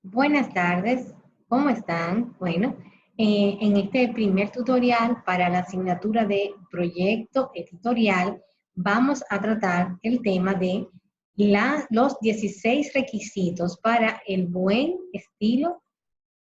Buenas tardes, ¿cómo están? Bueno, en este primer tutorial para la asignatura de proyecto editorial vamos a tratar el tema de los 16 requisitos para el buen estilo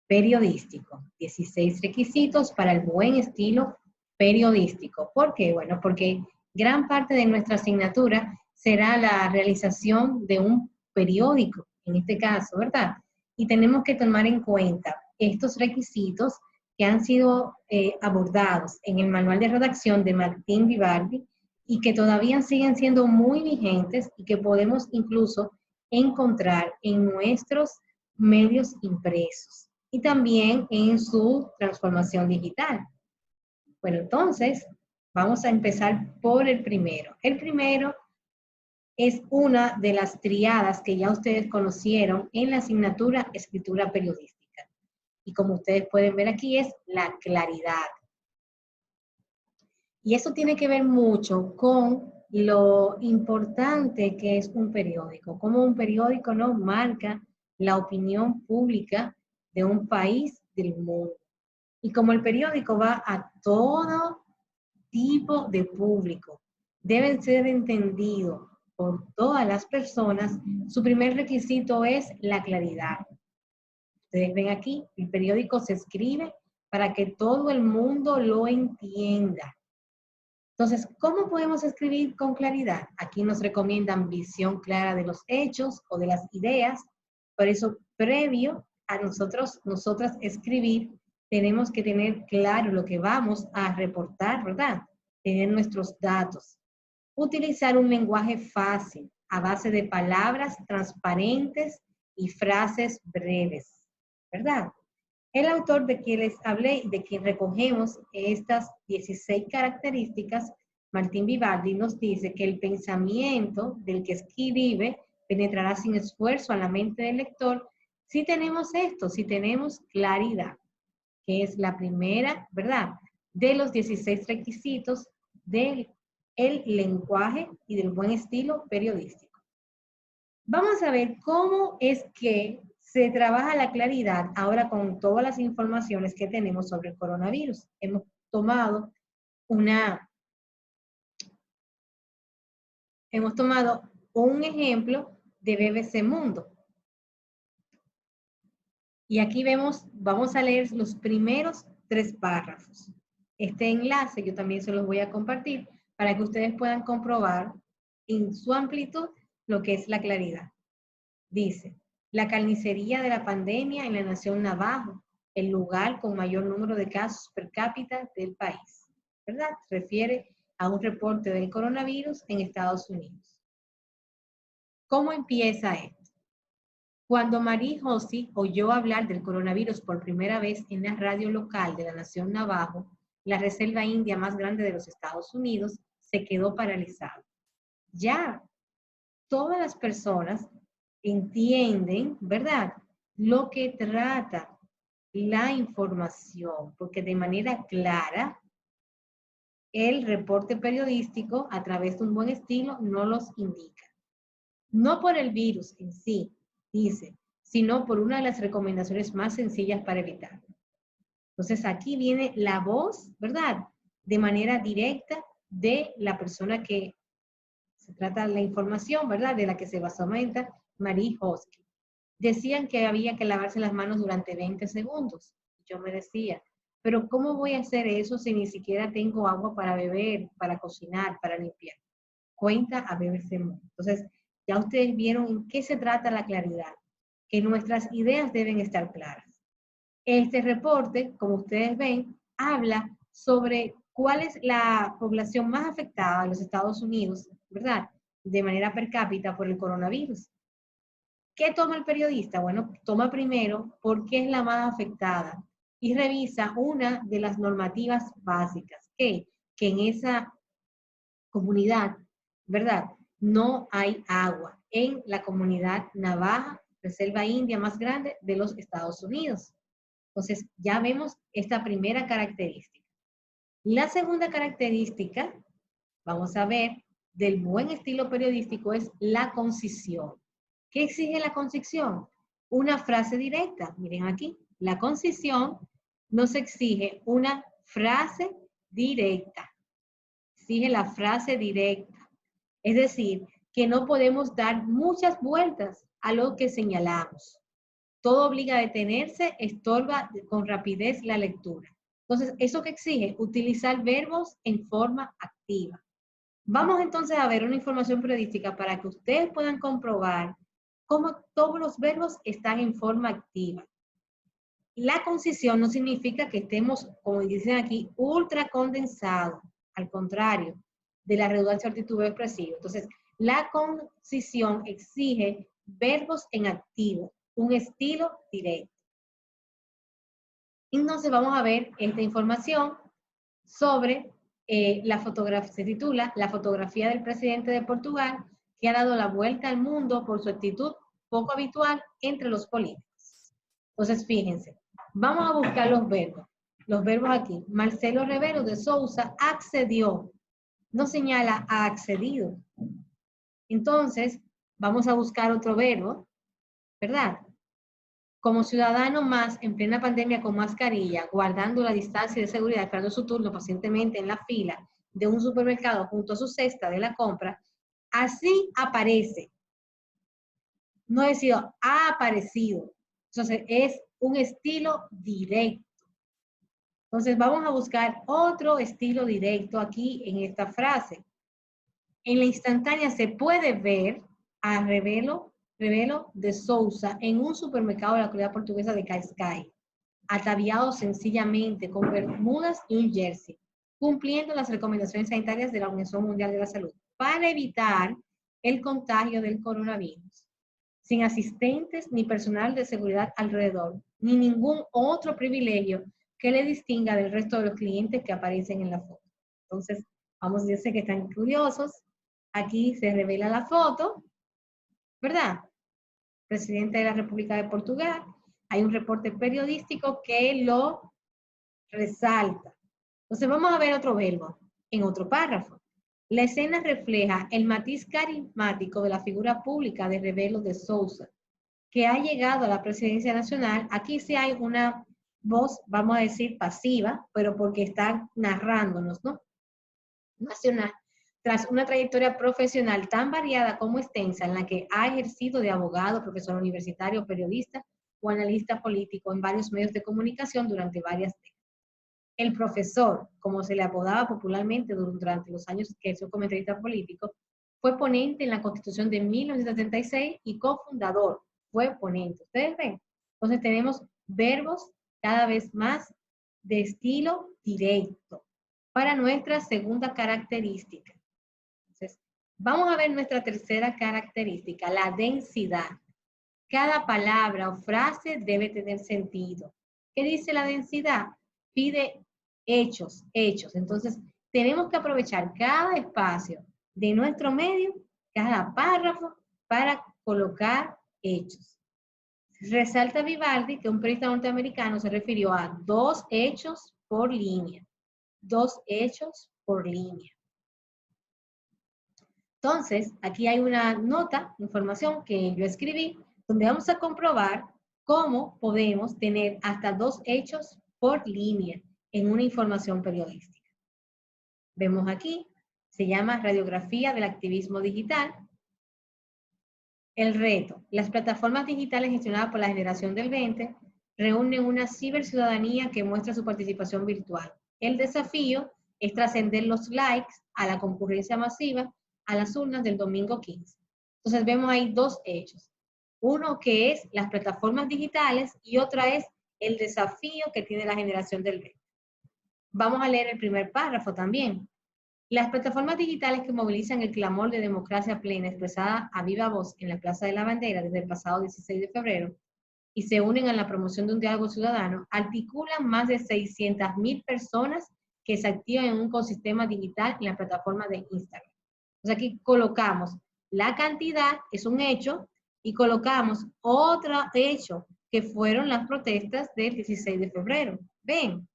periodístico. 16 requisitos para el buen estilo periodístico. ¿Por qué? Bueno, porque gran parte de nuestra asignatura será la realización de un periódico, en este caso, ¿verdad? Y tenemos que tomar en cuenta estos requisitos que han sido abordados en el manual de redacción de Martín Vivaldi y que todavía siguen siendo muy vigentes y que podemos incluso encontrar en nuestros medios impresos y también en su transformación digital. Bueno, entonces vamos a empezar por el primero. El primero es una de las triadas que ya ustedes conocieron en la asignatura Escritura Periodística. Y como ustedes pueden ver aquí es la claridad. Y eso tiene que ver mucho con lo importante que es un periódico, cómo un periódico no marca la opinión pública de un país, del mundo. Y como el periódico va a todo tipo de público, deben ser entendidos por todas las personas, su primer requisito es la claridad. Ustedes ven aquí, el periódico se escribe para que todo el mundo lo entienda. Entonces, ¿cómo podemos escribir con claridad? Aquí nos recomiendan visión clara de los hechos o de las ideas. Por eso, previo a nosotras escribir, tenemos que tener claro lo que vamos a reportar, ¿verdad? Tener nuestros datos. Utilizar un lenguaje fácil, a base de palabras transparentes y frases breves, ¿verdad? El autor de quien les hablé y de quien recogemos estas 16 características, Martín Vivaldi, nos dice que el pensamiento del que escribe penetrará sin esfuerzo a la mente del lector si tenemos esto, si tenemos claridad, que es la primera, ¿verdad?, de los 16 requisitos del lenguaje y del buen estilo periodístico. Vamos a ver cómo es que se trabaja la claridad ahora con todas las informaciones que tenemos sobre el coronavirus. Hemos tomado un ejemplo de BBC Mundo. Y aquí vamos a leer los primeros 3 párrafos. Este enlace yo también se los voy a compartir para que ustedes puedan comprobar en su amplitud lo que es la claridad. Dice, la carnicería de la pandemia en la nación Navajo, el lugar con mayor número de casos per cápita del país, ¿verdad? Se refiere a un reporte del coronavirus en Estados Unidos. ¿Cómo empieza esto? Cuando Marie Hossi oyó hablar del coronavirus por primera vez en la radio local de la nación Navajo, la reserva india más grande de los Estados Unidos, se quedó paralizada. Ya todas las personas entienden, ¿verdad?, lo que trata la información, porque de manera clara el reporte periodístico a través de un buen estilo no los indica. No por el virus en sí, dice, sino por una de las recomendaciones más sencillas para evitarlo. Entonces aquí viene la voz, ¿verdad?, de manera directa de la persona que se trata de la información, ¿verdad?, de la que se basamenta Marie Hosky. Decían que había que lavarse las manos durante 20 segundos. Yo me decía, pero ¿cómo voy a hacer eso si ni siquiera tengo agua para beber, para cocinar, para limpiar? Cuenta a BBC Mundo. Entonces, ya ustedes vieron en qué se trata la claridad, que nuestras ideas deben estar claras. Este reporte, como ustedes ven, habla sobre cuál es la población más afectada en los Estados Unidos, ¿verdad?, de manera per cápita por el coronavirus. ¿Qué toma el periodista? Bueno, toma primero por qué es la más afectada y revisa una de las normativas básicas, que en esa comunidad, ¿verdad?, no hay agua en la comunidad Navaja, reserva india más grande de los Estados Unidos. Entonces, ya vemos esta primera característica. La segunda característica, vamos a ver, del buen estilo periodístico es la concisión. ¿Qué exige la concisión? una frase directa. Miren aquí, la concisión nos exige una frase directa. Exige la frase directa. Es decir, que no podemos dar muchas vueltas a lo que señalamos. Todo obliga a detenerse, estorba con rapidez la lectura. Entonces, ¿eso que exige? Utilizar verbos en forma activa. Vamos entonces a ver una información periodística para que ustedes puedan comprobar cómo todos los verbos están en forma activa. La concisión no significa que estemos, como dicen aquí, ultra condensados. Al contrario, de la redundancia actitud expresiva. Entonces, la concisión exige verbos en activo, un estilo directo. Entonces, vamos a ver esta información sobre la fotografía, se titula La fotografía del presidente de Portugal, que ha dado la vuelta al mundo por su actitud poco habitual entre los políticos. Entonces, fíjense, vamos a buscar los verbos. Los verbos aquí. Marcelo Rebelo de Sousa accedió. No señala ha accedido. Entonces, vamos a buscar otro verbo, ¿verdad? Como ciudadano más en plena pandemia con mascarilla, guardando la distancia de seguridad, esperando su turno pacientemente en la fila de un supermercado junto a su cesta de la compra, así aparece. No he sido, ha aparecido. Entonces, es un estilo directo. Entonces, vamos a buscar otro estilo directo aquí en esta frase. En la instantánea se puede ver a Rebelo de Sousa en un supermercado de la comunidad portuguesa de Cascais, ataviado sencillamente con bermudas y un jersey, cumpliendo las recomendaciones sanitarias de la Organización Mundial de la Salud para evitar el contagio del coronavirus, sin asistentes ni personal de seguridad alrededor, ni ningún otro privilegio que le distinga del resto de los clientes que aparecen en la foto. Entonces, vamos a decir que están curiosos. Aquí se revela la foto, ¿verdad? Presidente de la República de Portugal. Hay un reporte periodístico que lo resalta. Entonces vamos a ver otro verbo en otro párrafo. La escena refleja el matiz carismático de la figura pública de Rebelo de Sousa, que ha llegado a la presidencia nacional. Aquí sí hay una voz, vamos a decir, pasiva, pero porque está narrándonos, ¿no? Nacional. Tras una trayectoria profesional tan variada como extensa, en la que ha ejercido de abogado, profesor universitario, periodista o analista político en varios medios de comunicación durante varias décadas. El profesor, como se le apodaba popularmente durante los años que fue comentarista político, fue ponente en la Constitución de 1976 y cofundador, fue ponente. ¿Ustedes ven? Entonces tenemos verbos cada vez más de estilo directo para nuestra segunda característica. Entonces, vamos a ver nuestra tercera característica, la densidad. Cada palabra o frase debe tener sentido. ¿Qué dice la densidad? Pide hechos. Entonces, tenemos que aprovechar cada espacio de nuestro medio, cada párrafo, para colocar hechos. Resalta Vivaldi que un periodista norteamericano se refirió a 2 hechos por línea. 2 hechos por línea. Entonces, aquí hay una nota, información que yo escribí, donde vamos a comprobar cómo podemos tener hasta 2 hechos por línea en una información periodística. Vemos aquí, se llama Radiografía del Activismo Digital. El reto, las plataformas digitales gestionadas por la generación del 20 reúnen una ciberciudadanía que muestra su participación virtual. El desafío es trascender los likes a la concurrencia masiva a las urnas del domingo 15. Entonces vemos ahí 2 hechos. Uno que es las plataformas digitales y otra es el desafío que tiene la generación del 20. Vamos a leer el primer párrafo también. Las plataformas digitales que movilizan el clamor de democracia plena expresada a viva voz en la Plaza de la Bandera desde el pasado 16 de febrero y se unen a la promoción de un diálogo ciudadano, articulan más de 600,000 personas que se activan en un ecosistema digital en la plataforma de Instagram. Entonces aquí colocamos la cantidad, es un hecho, y colocamos otro hecho, que fueron las protestas del 16 de febrero. ¿Ven?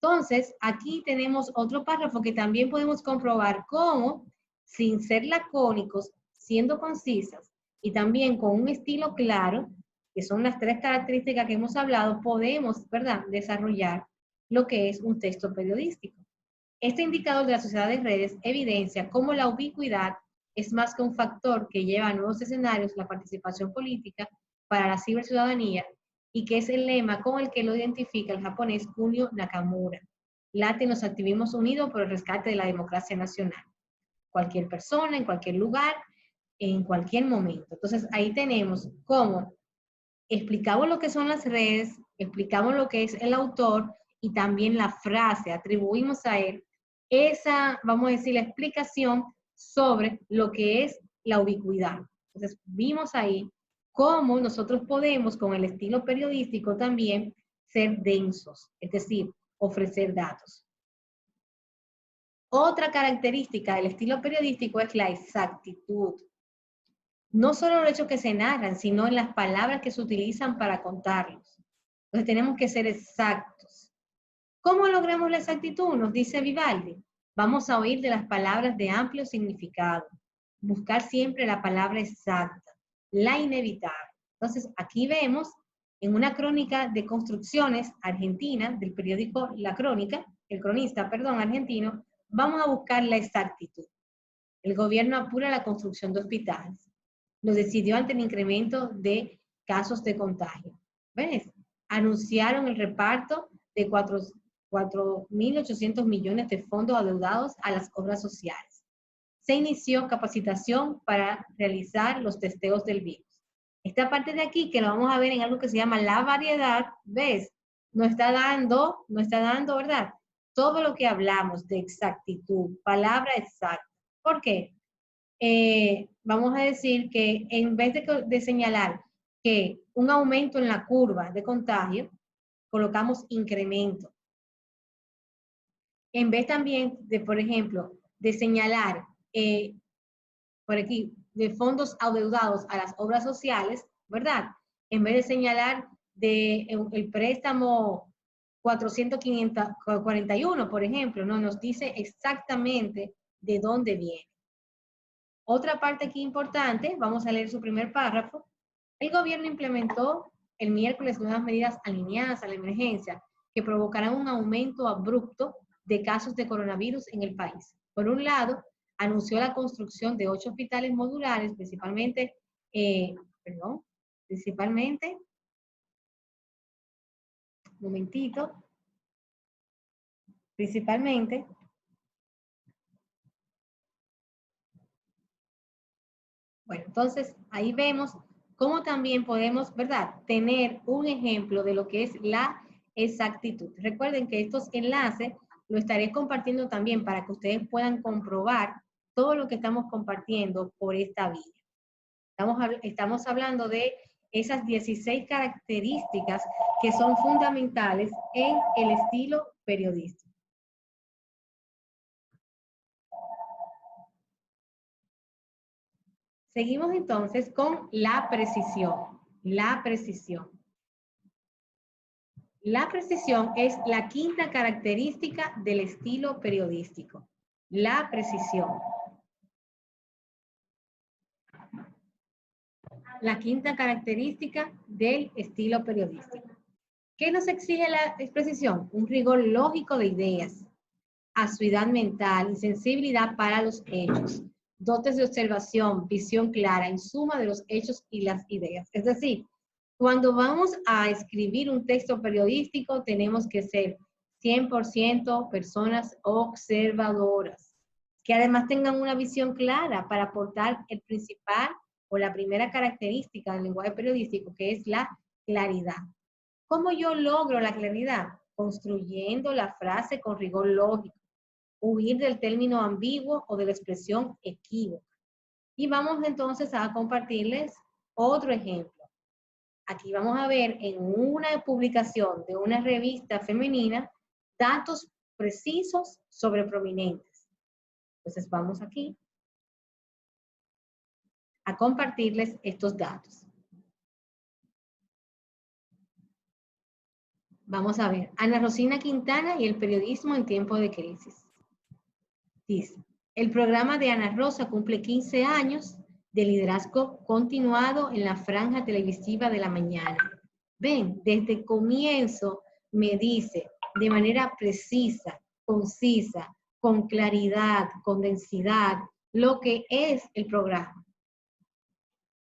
Entonces, aquí tenemos otro párrafo que también podemos comprobar cómo, sin ser lacónicos, siendo concisas y también con un estilo claro, que son las tres características que hemos hablado, podemos, ¿verdad?, desarrollar lo que es un texto periodístico. Este indicador de la sociedad de redes evidencia cómo la ubicuidad es más que un factor que lleva a nuevos escenarios la participación política para la ciberciudadanía y que es el lema con el que lo identifica el japonés Kunio Nakamura. Late en los activismos unidos por el rescate de la democracia nacional. Cualquier persona, en cualquier lugar, en cualquier momento. Entonces ahí tenemos cómo explicamos lo que son las redes, explicamos lo que es el autor y también la frase, atribuimos a él esa, vamos a decir, la explicación sobre lo que es la ubicuidad. Entonces vimos ahí cómo nosotros podemos con el estilo periodístico también ser densos, es decir, ofrecer datos. Otra característica del estilo periodístico es la exactitud. No solo los hechos que se narran, sino en las palabras que se utilizan para contarlos. Entonces tenemos que ser exactos. ¿Cómo logramos la exactitud? Nos dice Vivaldi. Vamos a oír de las palabras de amplio significado. Buscar siempre la palabra exacta, la inevitable. Entonces aquí vemos en una crónica de construcciones argentina, del periódico La Crónica, el cronista, perdón, argentino, vamos a buscar la exactitud. El gobierno apura la construcción de hospitales. Lo decidió ante el incremento de casos de contagio. ¿Ves? Anunciaron el reparto de 4.800 millones de fondos adeudados a las obras sociales. Se inició capacitación para realizar los testeos del virus. Esta parte de aquí, que lo vamos a ver en algo que se llama la variedad, ¿ves? Nos está dando, ¿verdad? Todo lo que hablamos de exactitud, palabra exacta. ¿Por qué? Vamos a decir que en vez de señalar que un aumento en la curva de contagio, colocamos incremento. En vez también de, por ejemplo, de señalar por aquí, de fondos adeudados a las obras sociales, ¿verdad? En vez de señalar el préstamo 441, por ejemplo, ¿no? Nos dice exactamente de dónde viene. Otra parte aquí importante, vamos a leer su primer párrafo. El gobierno implementó el miércoles nuevas medidas alineadas a la emergencia que provocarán un aumento abrupto de casos de coronavirus en el país. Por un lado, anunció la construcción de 8 hospitales modulares, principalmente, bueno, entonces ahí vemos cómo también podemos, ¿verdad?, tener un ejemplo de lo que es la exactitud. Recuerden que estos enlaces lo estaré compartiendo también para que ustedes puedan comprobar todo lo que estamos compartiendo por esta vía. Estamos hablando de esas 16 características que son fundamentales en el estilo periodístico. Seguimos entonces con la precisión. La precisión. La precisión es la quinta característica del estilo periodístico. La precisión. La quinta característica del estilo periodístico. ¿Qué nos exige la precisión? Un rigor lógico de ideas, acuidad mental y sensibilidad para los hechos, dotes de observación, visión clara, en suma de los hechos y las ideas. Es decir, cuando vamos a escribir un texto periodístico, tenemos que ser 100% personas observadoras, que además tengan una visión clara para aportar el principal o la primera característica del lenguaje periodístico, que es la claridad. ¿Cómo yo logro la claridad? Construyendo la frase con rigor lógico, huir del término ambiguo o de la expresión equívoca. Y vamos entonces a compartirles otro ejemplo. Aquí vamos a ver en una publicación de una revista femenina datos precisos sobre prominentes. Entonces vamos aquí a compartirles estos datos. Vamos a ver, Ana Rosina Quintana y el periodismo en tiempo de crisis. Dice, el programa de Ana Rosa cumple 15 años de liderazgo continuado en la franja televisiva de la mañana. Ven, desde el comienzo me dice de manera precisa, concisa, con claridad, con densidad, lo que es el programa.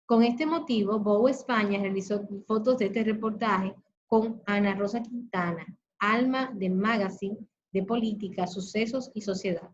Con este motivo, Bow España realizó fotos de este reportaje con Ana Rosa Quintana, alma de Magazine de Política, Sucesos y Sociedad.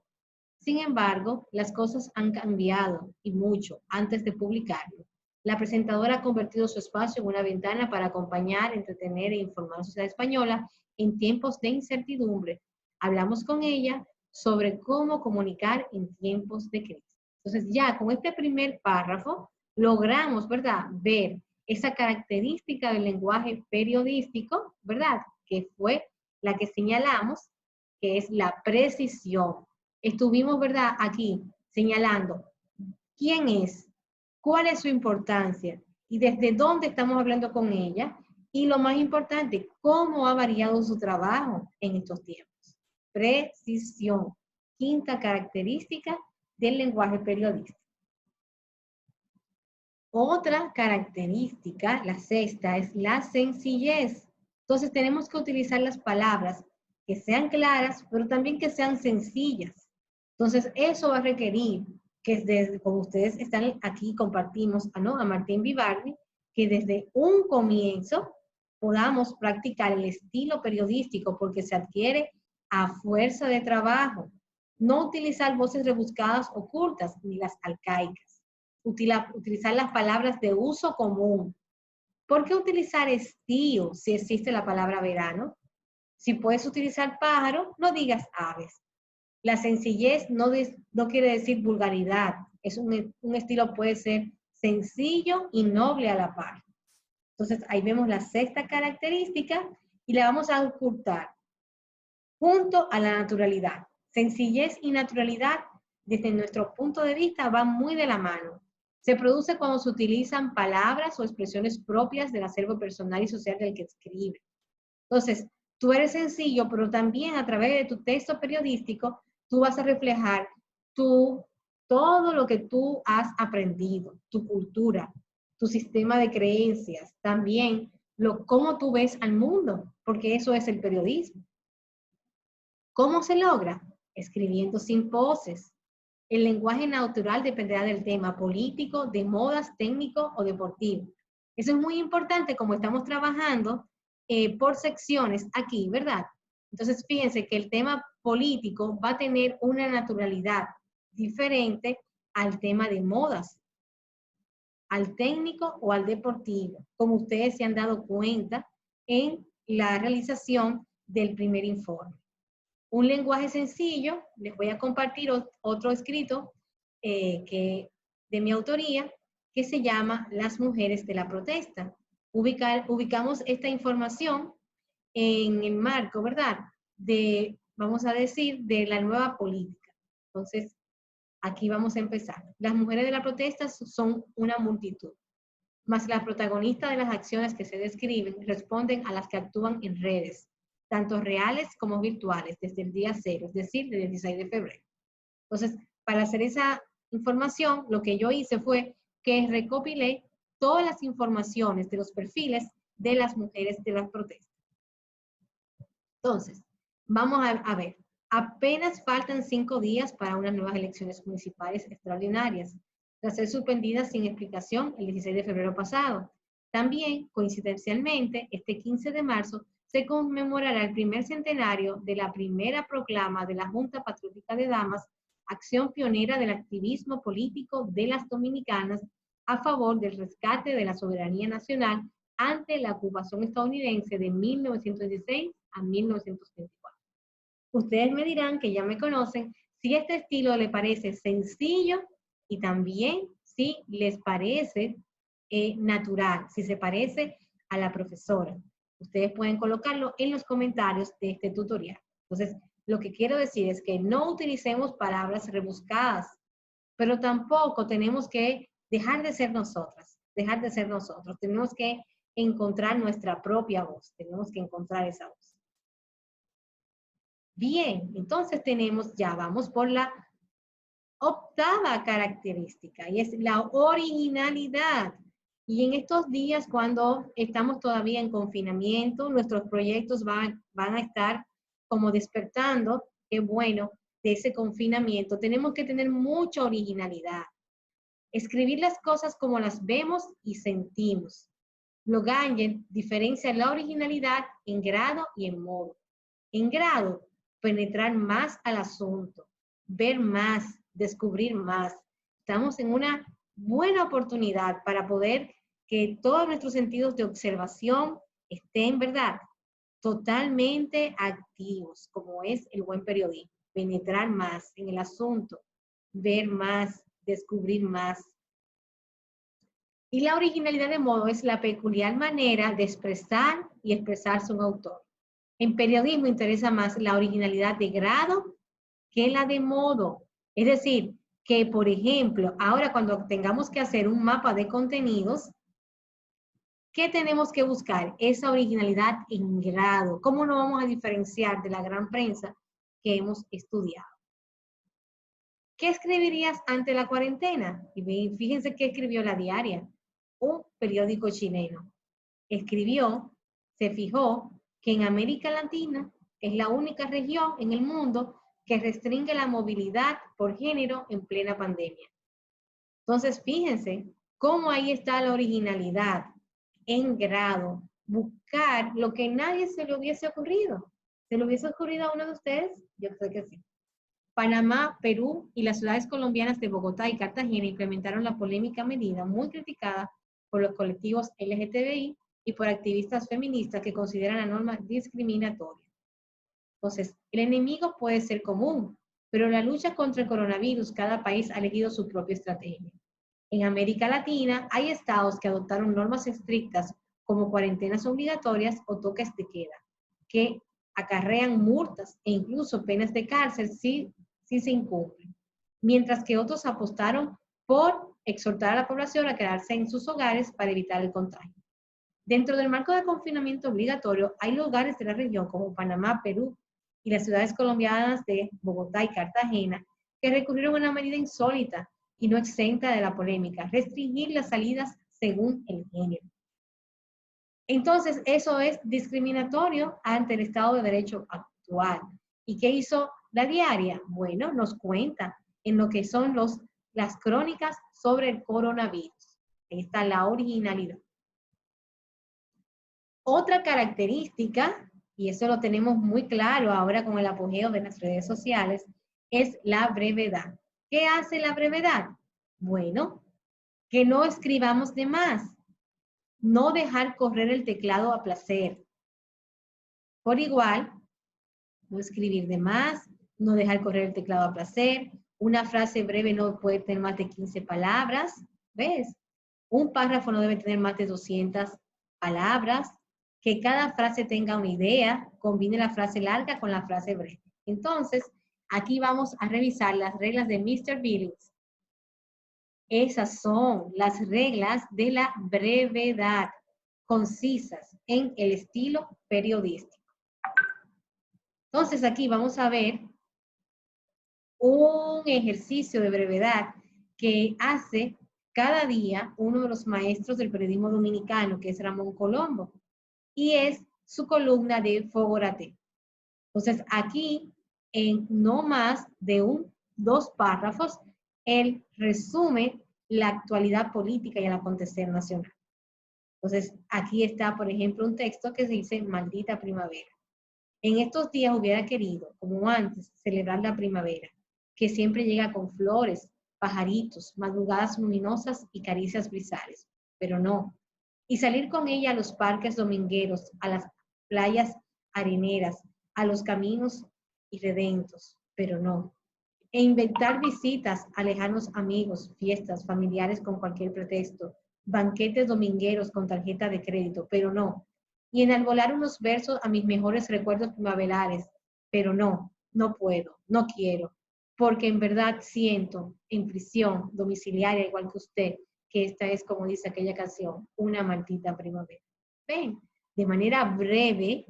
Sin embargo, las cosas han cambiado y mucho antes de publicarlo. La presentadora ha convertido su espacio en una ventana para acompañar, entretener e informar a la sociedad española en tiempos de incertidumbre. Hablamos con ella sobre cómo comunicar en tiempos de crisis. Entonces, ya con este primer párrafo, logramos, ¿verdad?, ver esa característica del lenguaje periodístico, ¿verdad?, que fue la que señalamos, que es la precisión. Estuvimos, ¿verdad?, aquí señalando quién es, cuál es su importancia y desde dónde estamos hablando con ella y lo más importante, cómo ha variado su trabajo en estos tiempos. Precisión, quinta característica del lenguaje periodístico. Otra característica, la sexta, es la sencillez. Entonces tenemos que utilizar las palabras que sean claras, pero también que sean sencillas. Entonces eso va a requerir que desde, como ustedes están aquí, compartimos a Martín Vivardi, que desde un comienzo podamos practicar el estilo periodístico porque se adquiere a fuerza de trabajo. No utilizar voces rebuscadas ocultas ni las arcaicas. Utilizar las palabras de uso común. ¿Por qué utilizar estío si existe la palabra verano? Si puedes utilizar pájaro, no digas aves. La sencillez no quiere decir vulgaridad. Es un estilo puede ser sencillo y noble a la par. Entonces ahí vemos la sexta característica y la vamos a ocultar junto a la naturalidad. Sencillez y naturalidad desde nuestro punto de vista van muy de la mano. Se produce cuando se utilizan palabras o expresiones propias del acervo personal y social del que escribe. Entonces, tú eres sencillo, pero también a través de tu texto periodístico, tú vas a reflejar todo lo que tú has aprendido, tu cultura, tu sistema de creencias, también cómo tú ves al mundo, porque eso es el periodismo. ¿Cómo se logra? Escribiendo sin poses. El lenguaje natural dependerá del tema político, de modas, técnico o deportivo. Eso es muy importante como estamos trabajando por secciones aquí, ¿verdad? Entonces, fíjense que el tema político va a tener una naturalidad diferente al tema de modas, al técnico o al deportivo, como ustedes se han dado cuenta en la realización del primer informe. Un lenguaje sencillo, les voy a compartir otro escrito de mi autoría, que se llama Las mujeres de la protesta. Ubicamos esta información en el marco, ¿verdad?, vamos a decir, de la nueva política. Entonces, aquí vamos a empezar. Las mujeres de la protesta son una multitud, mas las protagonistas de las acciones que se describen responden a las que actúan en redes, tanto reales como virtuales, desde el día 0, es decir, del 16 de febrero. Entonces, para hacer esa información, lo que yo hice fue que recopilé todas las informaciones de los perfiles de las mujeres de las protestas. Entonces, vamos a ver. Apenas faltan 5 días para unas nuevas elecciones municipales extraordinarias, tras ser suspendidas sin explicación el 16 de febrero pasado. También, coincidencialmente, este 15 de marzo se conmemorará el primer centenario de la primera proclama de la Junta Patriótica de Damas, acción pionera del activismo político de las dominicanas a favor del rescate de la soberanía nacional ante la ocupación estadounidense de 1916 a 1924. Ustedes me dirán, que ya me conocen, si este estilo les parece sencillo y también si les parece natural, si se parece a la profesora. Ustedes pueden colocarlo en los comentarios de este tutorial. Entonces, lo que quiero decir es que no utilicemos palabras rebuscadas, pero tampoco tenemos que dejar de ser nosotras, dejar de ser nosotros. Tenemos que encontrar nuestra propia voz, tenemos que encontrar esa voz. Bien, entonces vamos por la octava característica y es la originalidad. Y en estos días, cuando estamos todavía en confinamiento, nuestros proyectos van a estar como despertando, qué bueno, de ese confinamiento. Tenemos que tener mucha originalidad. Escribir las cosas como las vemos y sentimos. Logangen diferencia la originalidad en grado y en modo. En grado, penetrar más al asunto, ver más, descubrir más. Estamos en una buena oportunidad para poder que todos nuestros sentidos de observación estén, ¿verdad?, totalmente activos, como es el buen periodismo. Penetrar más en el asunto, ver más, descubrir más. Y la originalidad de modo es la peculiar manera de expresar y expresarse un autor. En periodismo interesa más la originalidad de grado que la de modo. Es decir, que por ejemplo, ahora cuando tengamos que hacer un mapa de contenidos, ¿qué tenemos que buscar? Esa originalidad en grado. ¿Cómo nos vamos a diferenciar de la gran prensa que hemos estudiado? ¿Qué escribirías ante la cuarentena? Y fíjense qué escribió La Diaria, un periódico chileno. Escribió, se fijó que en América Latina es la única región en el mundo que restringe la movilidad por género en plena pandemia. Entonces, fíjense cómo ahí está la originalidad en grado, buscar lo que nadie se le hubiese ocurrido. ¿Se le hubiese ocurrido a uno de ustedes? Yo creo que sí. Panamá, Perú y las ciudades colombianas de Bogotá y Cartagena implementaron la polémica medida muy criticada por los colectivos LGTBI y por activistas feministas que consideran la norma discriminatoria. Entonces, el enemigo puede ser común, pero en la lucha contra el coronavirus, cada país ha elegido su propia estrategia. En América Latina hay estados que adoptaron normas estrictas como cuarentenas obligatorias o toques de queda, que acarrean multas e incluso penas de cárcel si se incumplen, mientras que otros apostaron por exhortar a la población a quedarse en sus hogares para evitar el contagio. Dentro del marco de confinamiento obligatorio, hay lugares de la región como Panamá, Perú y las ciudades colombianas de Bogotá y Cartagena que recurrieron a una medida insólita y no exenta de la polémica: restringir las salidas según el género. Entonces, eso es discriminatorio ante el Estado de Derecho actual. ¿Y qué hizo La Diaria? Bueno, nos cuenta en lo que son las crónicas sobre el coronavirus. Ahí está la originalidad. Otra característica, y eso lo tenemos muy claro ahora con el apogeo de las redes sociales, es la brevedad. ¿Qué hace la brevedad? Bueno, que no escribamos de más. No dejar correr el teclado a placer. Por igual, no escribir de más, no dejar correr el teclado a placer. Una frase breve no puede tener más de 15 palabras. ¿Ves? Un párrafo no debe tener más de 200 palabras. Que cada frase tenga una idea. Combine la frase larga con la frase breve. Entonces, aquí vamos a revisar las reglas de Mr. Billings. Esas son las reglas de la brevedad, concisas en el estilo periodístico. Entonces aquí vamos a ver un ejercicio de brevedad que hace cada día uno de los maestros del periodismo dominicano, que es Ramón Colombo, y es su columna de Fogorate. Entonces aquí, en no más de 2 párrafos, él resume la actualidad política y el acontecer nacional. Entonces, aquí está, por ejemplo, un texto que se dice: maldita primavera. En estos días hubiera querido, como antes, celebrar la primavera, que siempre llega con flores, pajaritos, madrugadas luminosas y caricias brisales, pero no. Y salir con ella a los parques domingueros, a las playas areneras, a los caminos irredentos, pero no. E inventar visitas a lejanos amigos, fiestas, familiares con cualquier pretexto, banquetes domingueros con tarjeta de crédito, pero no. Y enarbolar unos versos a mis mejores recuerdos primaverales, pero no, no puedo, no quiero, porque en verdad siento en prisión domiciliaria, igual que usted, que esta es, como dice aquella canción, una maldita primavera. Ven, de manera breve,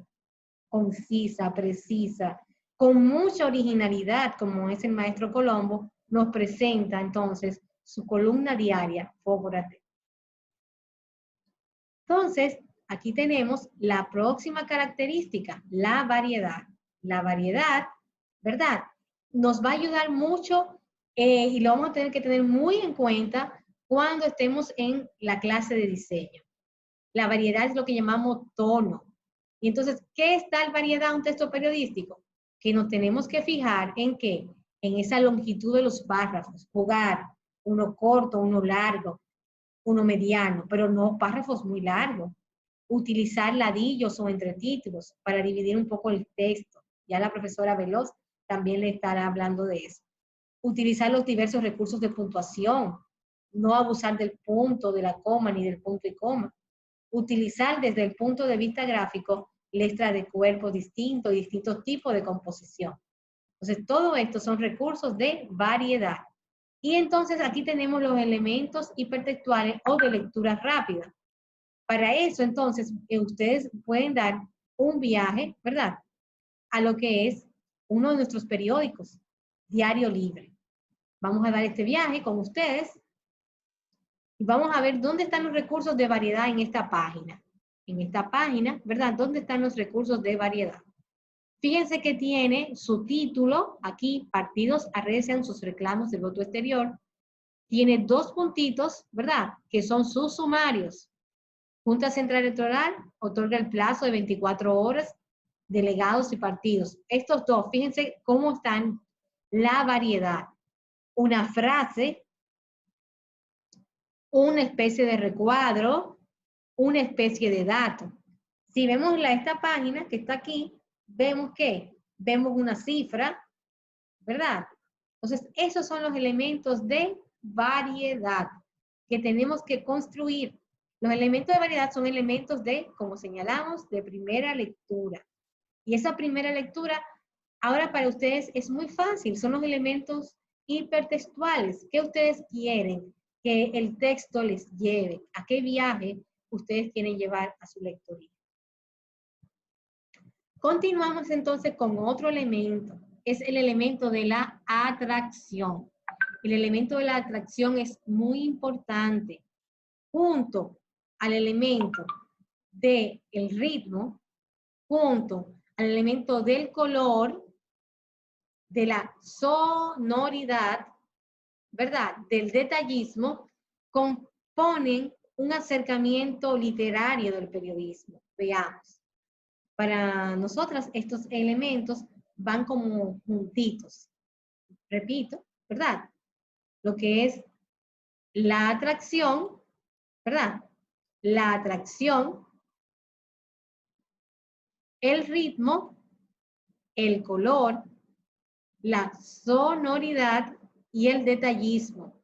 concisa, precisa, con mucha originalidad, como es el maestro Colombo, nos presenta entonces su columna diaria, Fógora-T. Entonces, aquí tenemos la próxima característica, la variedad. La variedad, ¿verdad? Nos va a ayudar mucho y lo vamos a tener que tener muy en cuenta cuando estemos en la clase de diseño. La variedad es lo que llamamos tono. Y entonces, ¿qué es tal variedad en un texto periodístico? Que nos tenemos que fijar en qué, en esa longitud de los párrafos, jugar uno corto, uno largo, uno mediano, pero no párrafos muy largos. Utilizar ladillos o entretítulos para dividir un poco el texto. Ya la profesora Veloz también le estará hablando de eso. Utilizar los diversos recursos de puntuación. No abusar del punto, de la coma, ni del punto y coma. Utilizar desde el punto de vista gráfico letras de cuerpos distintos y distintos tipos de composición. Entonces, todo esto son recursos de variedad. Y entonces aquí tenemos los elementos hipertextuales o de lectura rápida. Para eso, entonces, ustedes pueden dar un viaje, ¿verdad? A lo que es uno de nuestros periódicos, Diario Libre. Vamos a dar este viaje con ustedes y vamos a ver dónde están los recursos de variedad en esta página. En esta página, ¿verdad? ¿Dónde están los recursos de variedad? Fíjense que tiene su título, aquí, partidos arrecian sus reclamos del voto exterior. Tiene dos puntitos, ¿verdad? Que son sus sumarios. Junta Central Electoral otorga el plazo de 24 horas, delegados y partidos. Estos dos, fíjense cómo están la variedad. Una frase, una especie de recuadro, una especie de dato. Si vemos esta página que está aquí, vemos que vemos una cifra, ¿verdad? Entonces, esos son los elementos de variedad que tenemos que construir. Los elementos de variedad son elementos de, como señalamos, de primera lectura. Y esa primera lectura, ahora para ustedes es muy fácil, son los elementos hipertextuales. ¿Qué ustedes quieren que el texto les lleve? ¿A qué viaje ustedes quieren llevar a su lectoría? Continuamos entonces con otro elemento. Es el elemento de la atracción. El elemento de la atracción es muy importante. Junto al elemento del ritmo, junto al elemento del color, de la sonoridad, ¿verdad? Del detallismo, componen un acercamiento literario del periodismo. Veamos. Para nosotras, estos elementos van como juntitos. Repito, ¿verdad? Lo que es la atracción, ¿verdad? La atracción, el ritmo, el color, la sonoridad y el detallismo.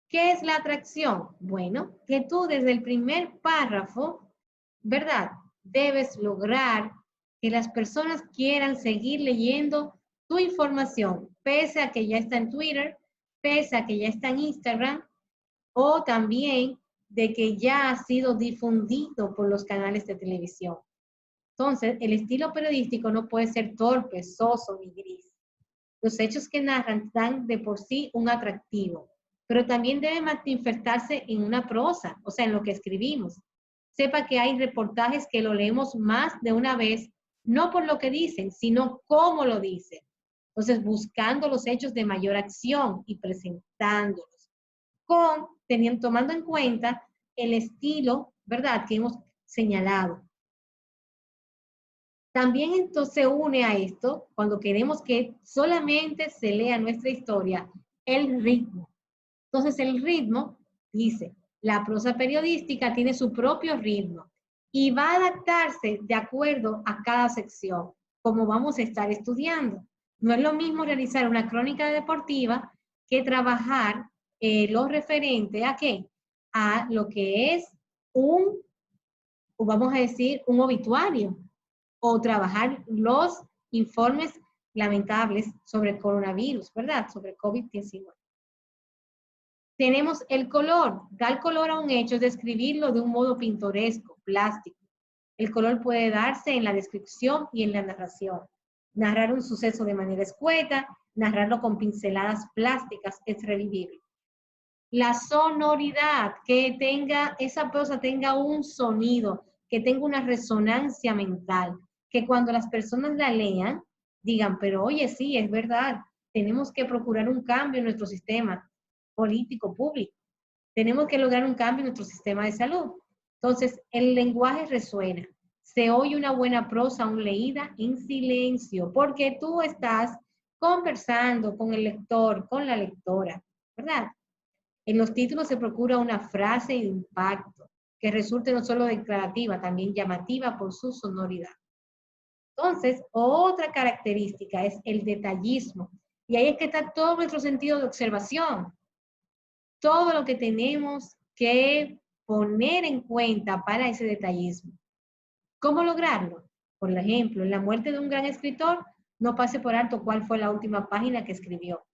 ¿Qué es la atracción? Bueno, que tú desde el primer párrafo, ¿verdad? Debes lograr que las personas quieran seguir leyendo tu información, pese a que ya está en Twitter, pese a que ya está en Instagram, o también de que ya ha sido difundido por los canales de televisión. Entonces, el estilo periodístico no puede ser torpe, soso ni gris. Los hechos que narran dan de por sí un atractivo, pero también debe manifestarse en una prosa, o sea, en lo que escribimos. Sepa que hay reportajes que lo leemos más de una vez, no por lo que dicen, sino cómo lo dicen. Entonces, buscando los hechos de mayor acción y presentándolos, tomando en cuenta el estilo, ¿verdad?, que hemos señalado. También entonces se une a esto, cuando queremos que solamente se lea nuestra historia, el ritmo. Entonces el ritmo, dice, la prosa periodística tiene su propio ritmo y va a adaptarse de acuerdo a cada sección, como vamos a estar estudiando. No es lo mismo realizar una crónica deportiva que trabajar lo referente a qué, a lo que es vamos a decir, un obituario, o trabajar los informes lamentables sobre el coronavirus, ¿verdad? Sobre COVID-19. Tenemos el color. Dar color a un hecho es describirlo de un modo pintoresco, plástico. El color puede darse en la descripción y en la narración. Narrar un suceso de manera escueta, narrarlo con pinceladas plásticas es revivible. La sonoridad, que tenga, esa prosa tenga un sonido, que tenga una resonancia mental, que cuando las personas la lean, digan, pero oye, sí, es verdad, tenemos que procurar un cambio en nuestro sistema político público, tenemos que lograr un cambio en nuestro sistema de salud. Entonces, el lenguaje resuena, se oye una buena prosa aún leída en silencio, porque tú estás conversando con el lector, con la lectora, ¿verdad? En los títulos se procura una frase de impacto que resulte no solo declarativa, también llamativa por su sonoridad. Entonces, otra característica es el detallismo. Y ahí es que está todo nuestro sentido de observación. Todo lo que tenemos que poner en cuenta para ese detallismo. ¿Cómo lograrlo? Por ejemplo, en la muerte de un gran escritor, no pase por alto cuál fue la última página que escribió.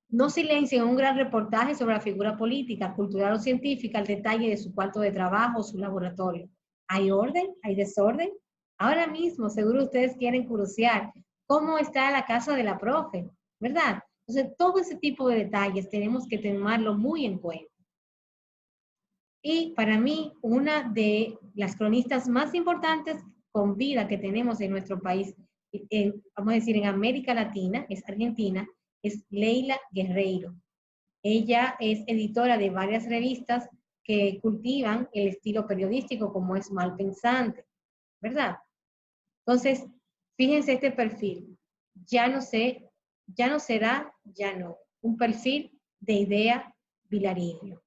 No silencien un gran reportaje sobre la figura política, cultural o científica, el detalle de su cuarto de trabajo o su laboratorio. ¿Hay orden? ¿Hay desorden? Ahora mismo, seguro ustedes quieren curiosear cómo está la casa de la profe, ¿verdad? Entonces, todo ese tipo de detalles tenemos que tomarlo muy en cuenta. Y para mí, una de las cronistas más importantes con vida que tenemos en nuestro país, vamos a decir en América Latina, es Argentina, es Leila Guerreiro. Ella es editora de varias revistas que cultivan el estilo periodístico como es Malpensante, ¿verdad? Entonces, fíjense este perfil. Ya no sé, ya no será, ya no. Un perfil de Idea Vilariño.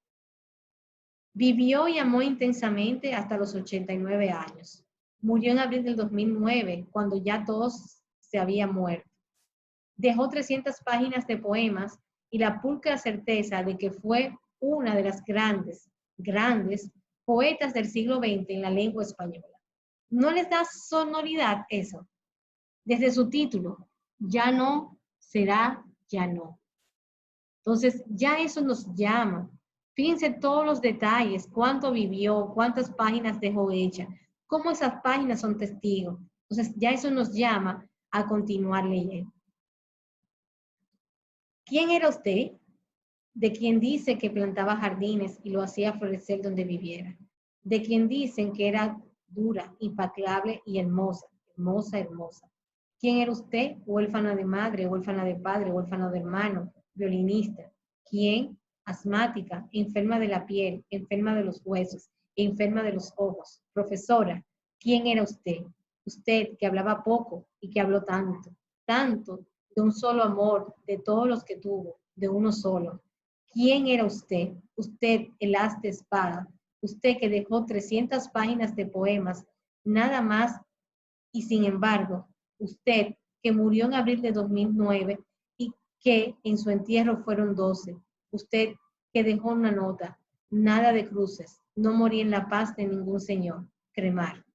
Vivió y amó intensamente hasta los 89 años. Murió en abril del 2009, cuando ya todos se habían muerto. Dejó 300 páginas de poemas y la pulcra certeza de que fue una de las grandes poetas del siglo XX en la lengua española. ¿No les da sonoridad eso? Desde su título, ya no será, ya no. Entonces, ya eso nos llama. Fíjense todos los detalles, cuánto vivió, cuántas páginas dejó hecha, cómo esas páginas son testigos. Entonces, ya eso nos llama a continuar leyendo. ¿Quién era usted? De quien dice que plantaba jardines y lo hacía florecer donde viviera. De quien dicen que era dura, implacable y hermosa, hermosa, hermosa. ¿Quién era usted? Huérfana de madre, huérfana de padre, huérfano de hermano, violinista. ¿Quién? Asmática, enferma de la piel, enferma de los huesos, enferma de los ojos. Profesora, ¿quién era usted? Usted que hablaba poco y que habló tanto, tanto, de un solo amor, de todos los que tuvo, de uno solo. ¿Quién era usted? Usted, el haz de espada. Usted que dejó 300 páginas de poemas, nada más, y sin embargo, usted que murió en abril de 2009 y que en su entierro fueron 12. Usted que dejó una nota, nada de cruces, no morí en la paz de ningún señor, cremar.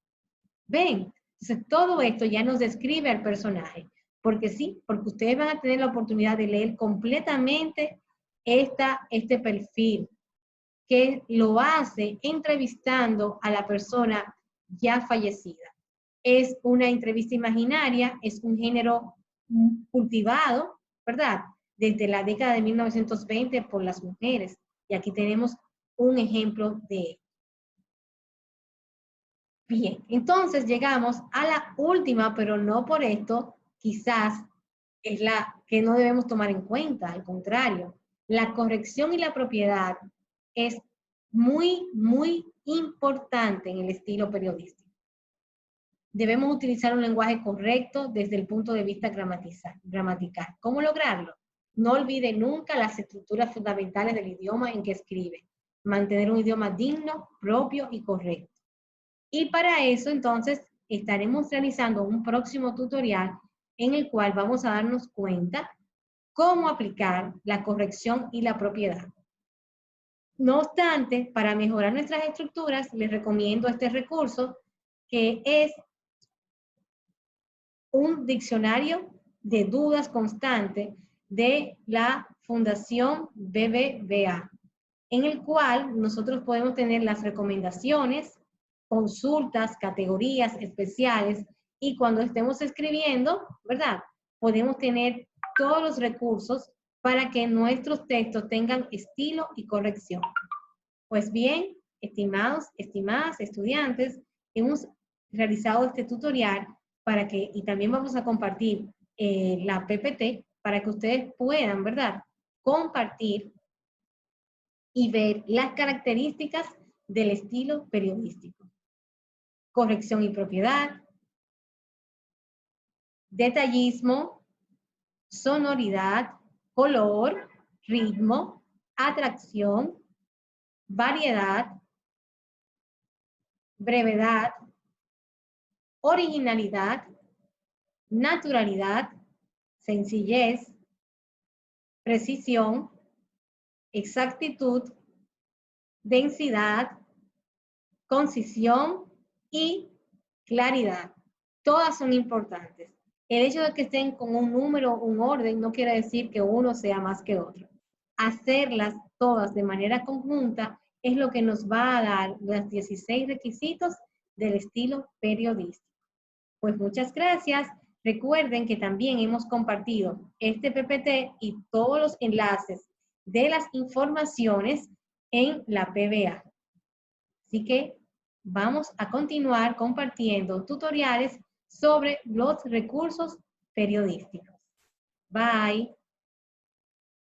¿Ven? Entonces, todo esto ya nos describe al personaje. Porque sí, porque ustedes van a tener la oportunidad de leer completamente este perfil, que lo hace entrevistando a la persona ya fallecida. Es una entrevista imaginaria, es un género cultivado, ¿verdad? Desde la década de 1920 por las mujeres. Y aquí tenemos un ejemplo de ello. Bien, entonces llegamos a la última, pero no por esto, quizás es la que no debemos tomar en cuenta, al contrario. La corrección y la propiedad es muy, muy importante en el estilo periodístico. Debemos utilizar un lenguaje correcto desde el punto de vista gramatical. ¿Cómo lograrlo? No olvide nunca las estructuras fundamentales del idioma en que escribe. Mantener un idioma digno, propio y correcto. Y para eso, entonces, estaremos realizando un próximo tutorial en el cual vamos a darnos cuenta cómo aplicar la corrección y la propiedad. No obstante, para mejorar nuestras estructuras, les recomiendo este recurso que es un diccionario de dudas constante de la Fundación BBVA, en el cual nosotros podemos tener las recomendaciones, consultas, categorías especiales, y cuando estemos escribiendo, ¿verdad? Podemos tener todos los recursos para que nuestros textos tengan estilo y corrección. Pues bien, estimados, estimadas estudiantes, hemos realizado este tutorial para que, y también vamos a compartir la PPT para que ustedes puedan, ¿verdad?, compartir y ver las características del estilo periodístico. Corrección y propiedad, detallismo, sonoridad, color, ritmo, atracción, variedad, brevedad, originalidad, naturalidad, sencillez, precisión, exactitud, densidad, concisión y claridad. Todas son importantes. El hecho de que estén con un número, un orden, no quiere decir que uno sea más que otro. Hacerlas todas de manera conjunta es lo que nos va a dar los 16 requisitos del estilo periodístico. Pues muchas gracias. Recuerden que también hemos compartido este PPT y todos los enlaces de las informaciones en la PBA. Así que vamos a continuar compartiendo tutoriales sobre los recursos periodísticos. Bye.